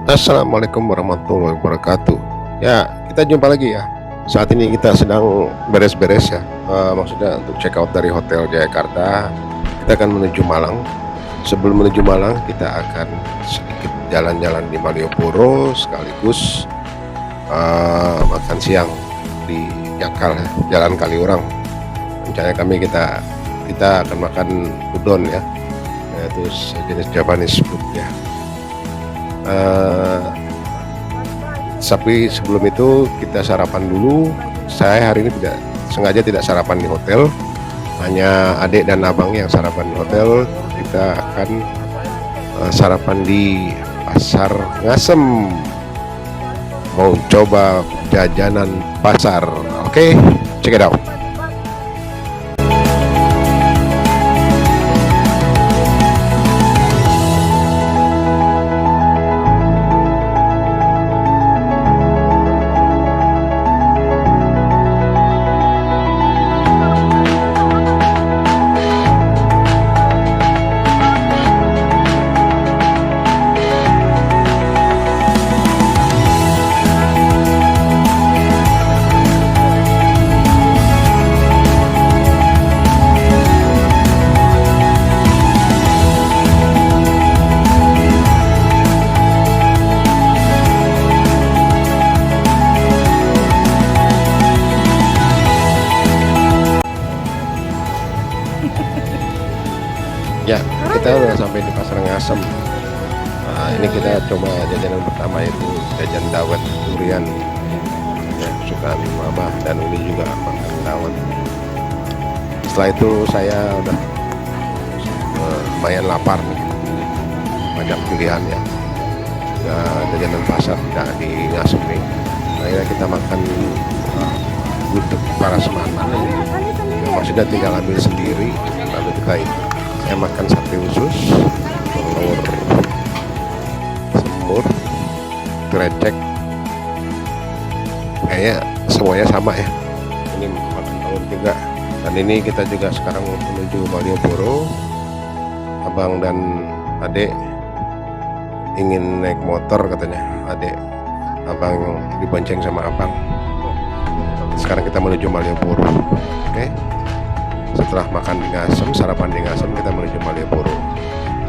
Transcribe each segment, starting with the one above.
Assalamualaikum warahmatullahi wabarakatuh. Ya, kita jumpa lagi ya. Saat ini kita sedang beres-beres ya. Maksudnya untuk check out dari Hotel Jayakarta. Kita akan menuju Malang. Sebelum menuju Malang, kita akan sedikit jalan-jalan di Malioboro sekaligus makan siang di Jakal, ya, Jalan Kaliurang. Rencana kami kita akan makan udon ya, yaitu sejenis Japanese food ya. Tapi sebelum itu kita sarapan dulu. Saya hari ini tidak sarapan di hotel, hanya adik dan abang yang sarapan di hotel. Kita akan sarapan di Pasar Ngasem. Mau coba jajanan pasar. Oke, check it out. Ya, kita udah sampai di Pasar Ngasem. Nah, ini kita coba jajanan pertama yaitu jajan dawet durian. Ya, kesukaan mama dan Uni juga makan dawet. Setelah itu saya udah lumayan lapar nih. Banyak pilihan ya. Jajanan pasar tidak di Ngasem nih. Akhirnya kita makan gudeg para semana. Ya, maksudnya tinggal ambil sendiri lalu kita itu. Saya makan sate usus, telur semur, grecek, kayaknya semuanya sama ya. Ini makan telur juga. Dan ini kita juga sekarang menuju Malioboro. Abang dan adek ingin naik motor katanya. Abang dibonceng sama abang. Sekarang kita menuju Malioboro. Oke. Setelah makan di Ngasem, sarapan di Ngasem, kita menuju Malioboro.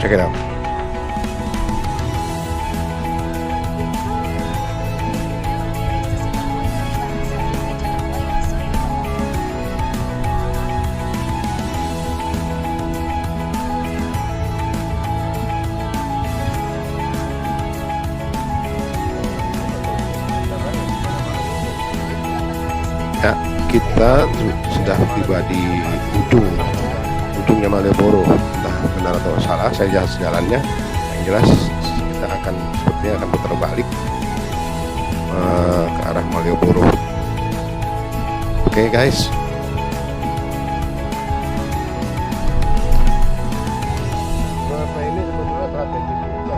Check it out. Ya, kita sudah tiba di ujungnya Malioboro. Entah benar atau salah, saya jalannya. Yang jelas kita sepertinya akan putar balik ke arah Malioboro. Oke, guys. Ini sebenarnya strategis juga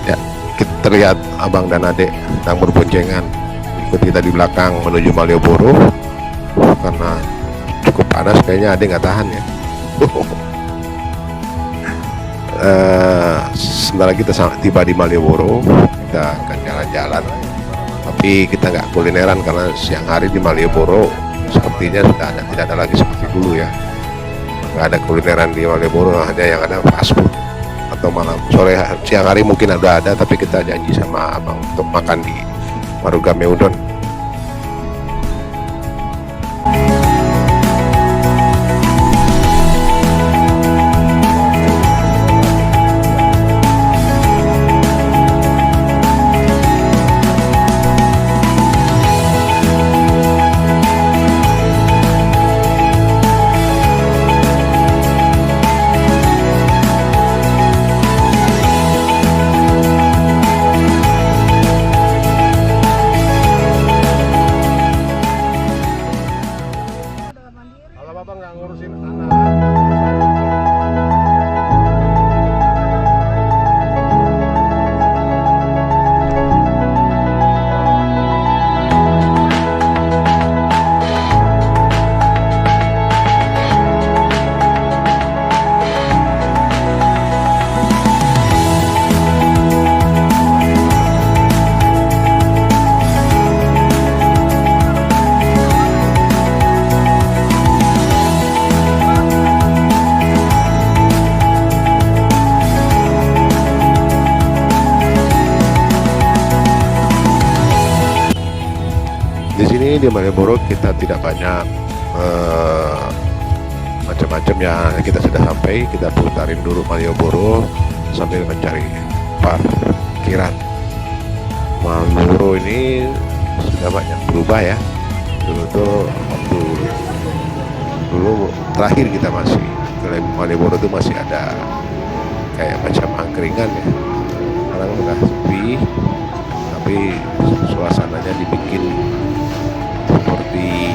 ya. Terlihat abang dan adik sedang berboncengan, ikut kita di belakang menuju Malioboro karena cukup panas, kayaknya adik nggak tahan ya. Sebentar lagi kita tiba di Malioboro, kita akan jalan-jalan, tapi kita nggak kulineran karena siang hari di Malioboro sepertinya tidak ada lagi seperti dulu ya. Nggak ada kulineran di Malioboro, hanya yang ada fast food. Atau malam siang hari mungkin ada, tapi kita janji sama abang untuk makan di Marugame Udon. ini di Malioboro kita tidak banyak macam-macam ya. Kita sudah sampai, kita putarin dulu Malioboro sambil mencari parkiran. Malioboro ini sudah banyak berubah ya. Dulu tuh waktu dulu terakhir kita masih ke Malioboro tuh masih ada kayak macam angkringan ya. Sekarang udah sepi, tapi suasananya dibikin seperti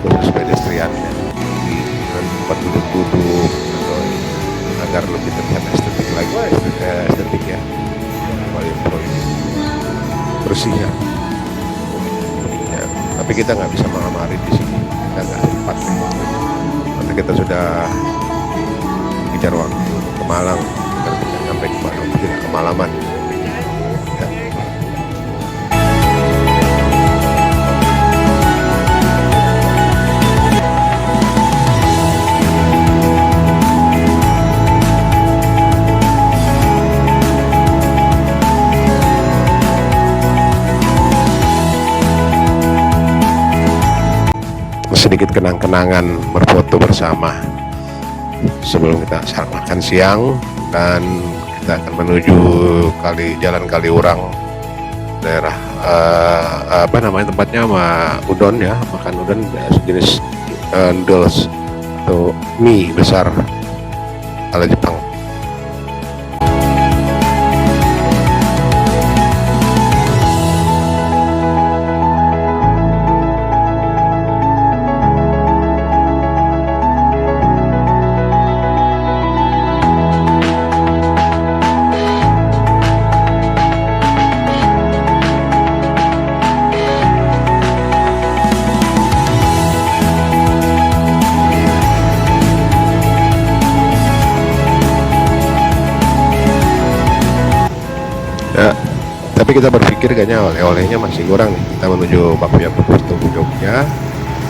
khusus pedestrian ya, di tempat duduk-duduk agar lebih terlihat estetik lagi, estetik ya. Malioboro ini bersih ya. Tapi kita nggak bisa mengamari di sini, kita nggak sempat ya. Nanti kita sudah kejar waktu ke Malang, agar kita sampai ke Malang tidak kemalaman ya. Sedikit kenang-kenangan berfoto bersama sebelum kita makan siang, dan kita akan menuju jalan Kaliurang, daerah apa namanya tempatnya, udon ya, makan udon sejenis noodles atau mie besar ala Jepang. Ya, tapi kita berpikir kayaknya oleh-olehnya masih kurang nih. Kita menuju Bakpia Putu Jogja,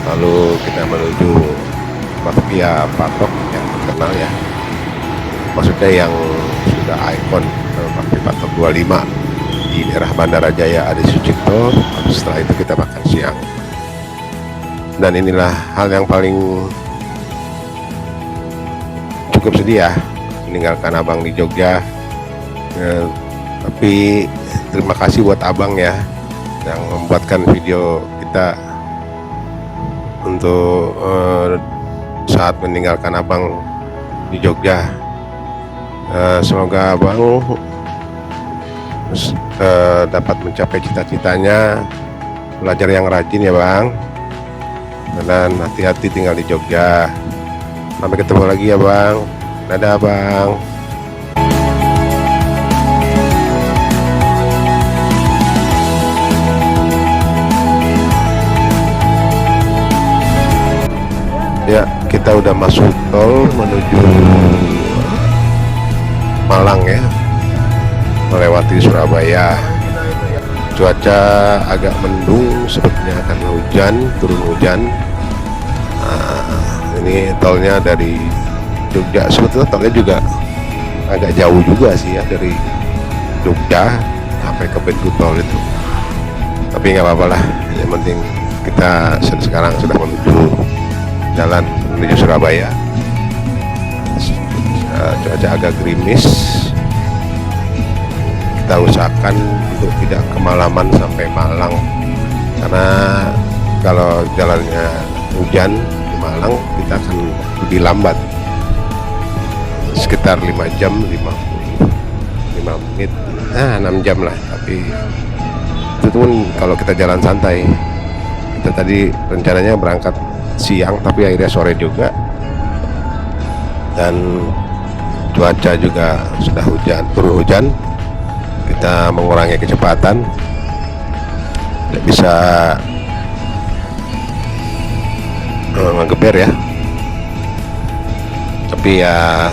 lalu kita menuju Bakpia Patok yang terkenal ya, maksudnya yang sudah ikon, Bakpia Patok 25 di daerah Bandara Jaya Adi Sucipto. Setelah itu kita makan siang, dan inilah hal yang paling cukup sedih ya, meninggalkan abang di Jogja. Tapi terima kasih buat abang ya, yang membuatkan video kita untuk saat meninggalkan abang di Jogja. Semoga abang dapat mencapai cita-citanya, belajar yang rajin ya bang, dan hati-hati tinggal di Jogja. Sampai ketemu lagi ya bang. Dadah bang. Ya, kita udah masuk tol menuju Malang ya, melewati Surabaya. Cuaca agak mendung, sepertinya akan hujan, turun hujan. Ini tolnya dari Jogja, sebetulnya tolnya juga agak jauh juga sih ya, dari Jogja sampai ke pintu tol itu. Tapi nggak apa-apa lah, yang penting kita sekarang sudah menuju jalan menuju Surabaya. Cuaca agak gerimis, kita usahakan untuk tidak kemalaman sampai Malang, karena kalau jalannya hujan di Malang kita akan lebih lambat, sekitar 5 jam 5 menit, 6 jam lah. Tapi itu pun kalau kita jalan santai. Kita tadi rencananya berangkat siang, tapi akhirnya sore juga, dan cuaca juga sudah turun hujan. Kita mengurangi kecepatan, tidak bisa ngegeber ya, tapi ya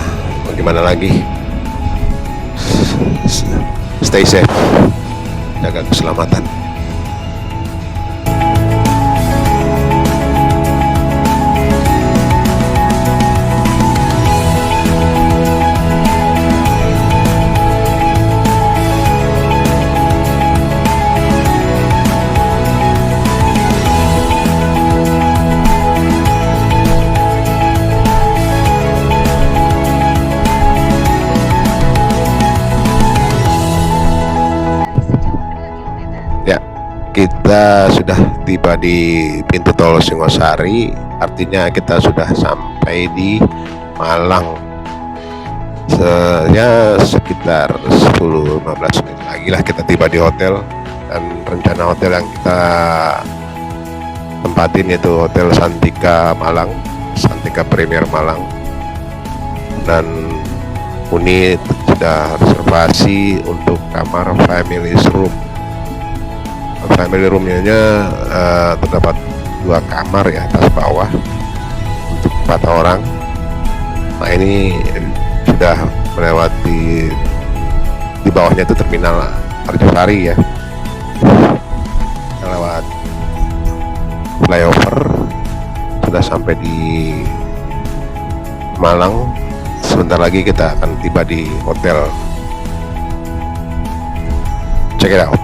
bagaimana lagi, stay safe, jaga keselamatan. kita sudah tiba di pintu tol Singosari, artinya kita sudah sampai di Malang. Sekitar 10-15 menit lagi lah kita tiba di hotel, dan rencana hotel yang kita tempatin yaitu Hotel Santika Malang, Santika Premier Malang. Dan unit sudah reservasi untuk kamar family room. Family roomnya terdapat 2 kamar ya, atas bawah untuk 4 orang. Nah ini sudah melewati, di bawahnya itu terminal Arjosari ya, lewat flyover sudah sampai di Malang. Sebentar lagi kita akan tiba di hotel. Check it out.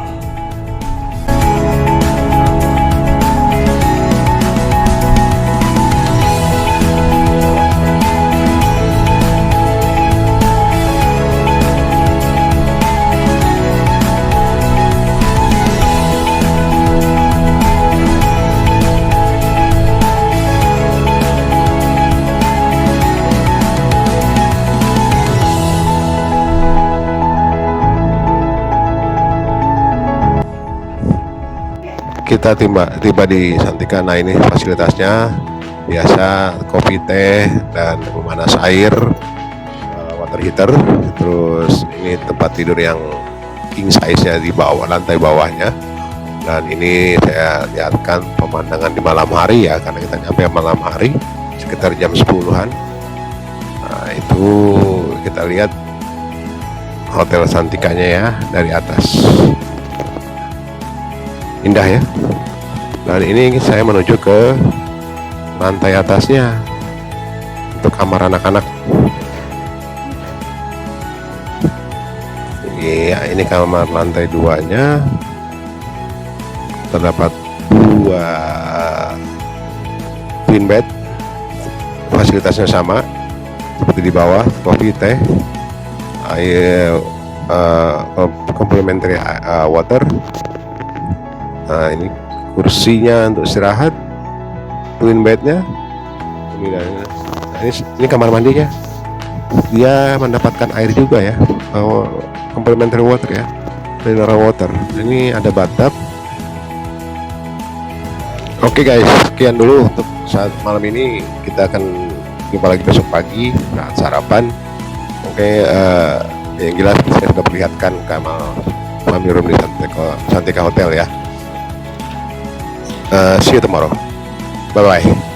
Kita tiba di Santika. Nah ini fasilitasnya biasa, kopi, teh, dan pemanas air, water heater. Terus ini tempat tidur yang king size nya di bawah, lantai bawahnya. Dan ini saya lihatkan pemandangan di malam hari ya, karena kita nyampe malam hari sekitar jam 10-an. Nah itu kita lihat Hotel Santikanya ya dari atas. Indah ya. Dan ini saya menuju ke lantai atasnya untuk kamar anak-anak. Iya, ini kamar lantai 2-nya. Terdapat 2 twin bed. Fasilitasnya sama seperti di bawah, kopi, teh, air, complimentary water. Nah ini kursinya untuk istirahat, twin bednya. Nah, ini kamar mandinya, dia mendapatkan air juga ya, complimentary water ya, mineral water. Ini ada bathtub. Oke guys, sekian dulu untuk saat malam ini. Kita akan jumpa lagi besok pagi saat sarapan. Oke, yang jelas saya sudah perlihatkan kamar family room di Santika Hotel ya. See you tomorrow. Bye bye.